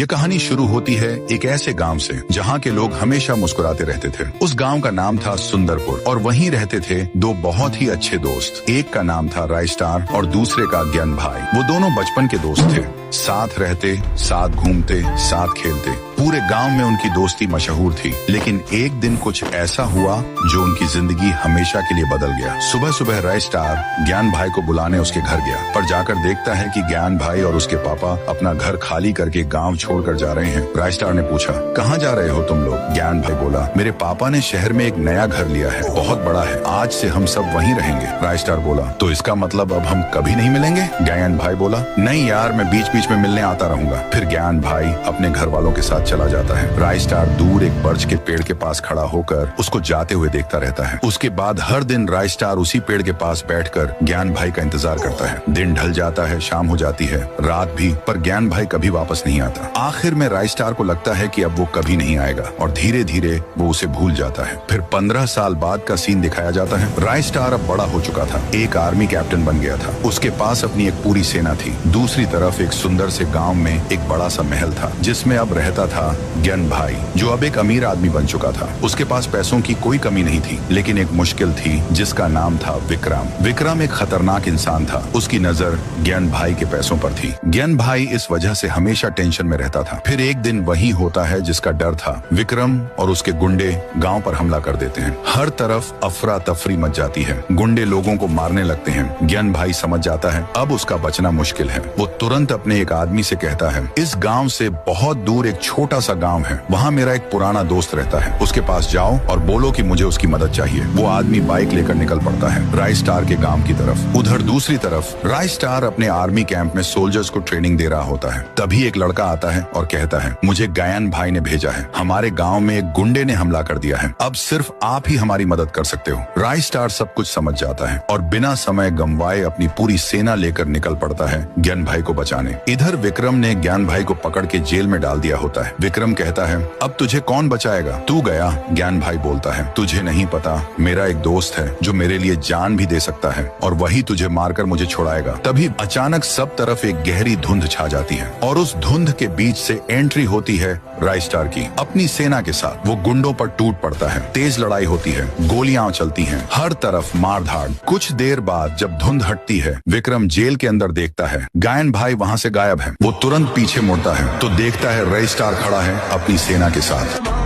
ये कहानी शुरू होती है एक ऐसे गांव से जहां के लोग हमेशा मुस्कुराते रहते थे। उस गांव का नाम था सुंदरपुर और वहीं रहते थे दो बहुत ही अच्छे दोस्त। एक का नाम था राइस्टार और दूसरे का ज्ञान भाई। वो दोनों बचपन के दोस्त थे, साथ रहते, साथ घूमते, साथ खेलते। पूरे गांव में उनकी दोस्ती मशहूर थी। लेकिन एक दिन कुछ ऐसा हुआ जो उनकी जिंदगी हमेशा के लिए बदल गया। सुबह सुबह राइस्टार ज्ञान भाई को बुलाने उसके घर गया, पर जाकर देखता है कि ज्ञान भाई और उसके पापा अपना घर खाली करके गांव छोड़कर जा रहे हैं। राइस्टार ने पूछा, कहाँ जा रहे हो तुम लोग? ज्ञान भाई बोला, मेरे पापा ने शहर में एक नया घर लिया है, बहुत बड़ा है, आज से हम सब वहीं रहेंगे। राइस्टार बोला, तो इसका मतलब अब हम कभी नहीं मिलेंगे? ज्ञान भाई बोला, नहीं यार, मैं बीच बीच में मिलने आता रहूंगा। फिर ज्ञान भाई अपने घर वालों के साथ चला जाता है। राइस्टार दूर एक बर्च के पेड़ के पास खड़ा होकर उसको जाते हुए देखता रहता है। उसके बाद हर दिन राइस्टार उसी पेड़ के पास बैठकर ज्ञान भाई का इंतजार करता है। दिन ढल जाता है, शाम हो जाती है, रात भी, पर ज्ञान भाई कभी वापस नहीं आता। आखिर में राइस्टार को लगता है कि अब वो कभी नहीं आएगा और धीरे धीरे वो उसे भूल जाता है। फिर 15 साल बाद का सीन दिखाया जाता है। राइस्टार अब बड़ा हो चुका था, एक आर्मी कैप्टन बन गया था। उसके पास अपनी एक पूरी सेना थी। दूसरी तरफ एक सुंदर से गांव में एक बड़ा सा महल था जिसमें अब रहता था ज्ञान भाई, जो अब एक अमीर आदमी बन चुका था। उसके पास पैसों की कोई कमी नहीं थी, लेकिन एक मुश्किल थी जिसका नाम था विक्रम। विक्रम एक खतरनाक इंसान था। उसकी नजर ज्ञान भाई के पैसों पर थी। ज्ञान भाई इस वजह से हमेशा टेंशन में रहता था। फिर एक दिन वही होता है जिसका डर था। विक्रम और उसके गुंडे गांव पर हमला कर देते हैं। हर तरफ अफरा तफरी मच जाती है। गुंडे लोगों को मारने लगते हैं। ज्ञान भाई समझ जाता है अब उसका बचना मुश्किल है। वो तुरंत अपने एक आदमी से कहता है, इस गांव से बहुत दूर एक छोटा सा गांव है, वहाँ मेरा एक पुराना दोस्त रहता है, उसके पास जाओ और बोलो कि मुझे उसकी मदद चाहिए। वो आदमी बाइक लेकर निकल पड़ता है राइस्टार के गांव की तरफ। उधर दूसरी तरफ राइस्टार अपने आर्मी कैंप में सोल्जर्स को ट्रेनिंग दे रहा होता है। तभी एक लड़का आता है और कहता है, मुझे ज्ञान भाई ने भेजा है, हमारे गांव में एक गुंडे ने हमला कर दिया है, अब सिर्फ आप ही हमारी मदद कर सकते हो। राइस्टार सब कुछ समझ जाता है और बिना समय गंवाए अपनी पूरी सेना लेकर निकल पड़ता है ज्ञान भाई को बचाने। इधर विक्रम ने ज्ञान भाई को पकड़ के जेल में डाल दिया होता है। विक्रम कहता है, अब तुझे कौन बचाएगा? तू गया। ज्ञान भाई बोलता है, तुझे नहीं पता, मेरा एक दोस्त है जो मेरे लिए जान भी दे सकता है और वही तुझे मारकर मुझे छुड़ाएगा। तभी अचानक सब तरफ एक गहरी धुंध छा जाती है और उस धुंध के बीच से एंट्री होती है राइस्टार की। अपनी सेना के साथ वो गुंडों पर टूट पड़ता है। तेज लड़ाई होती है, गोलियां चलती हैं, हर तरफ मार धाड़। कुछ देर बाद जब धुंध हटती है, विक्रम जेल के अंदर देखता है ज्ञान भाई वहाँ से गायब है। वो तुरंत पीछे मुड़ता है तो देखता है राइस्टार खड़ा है अपनी सेना के साथ।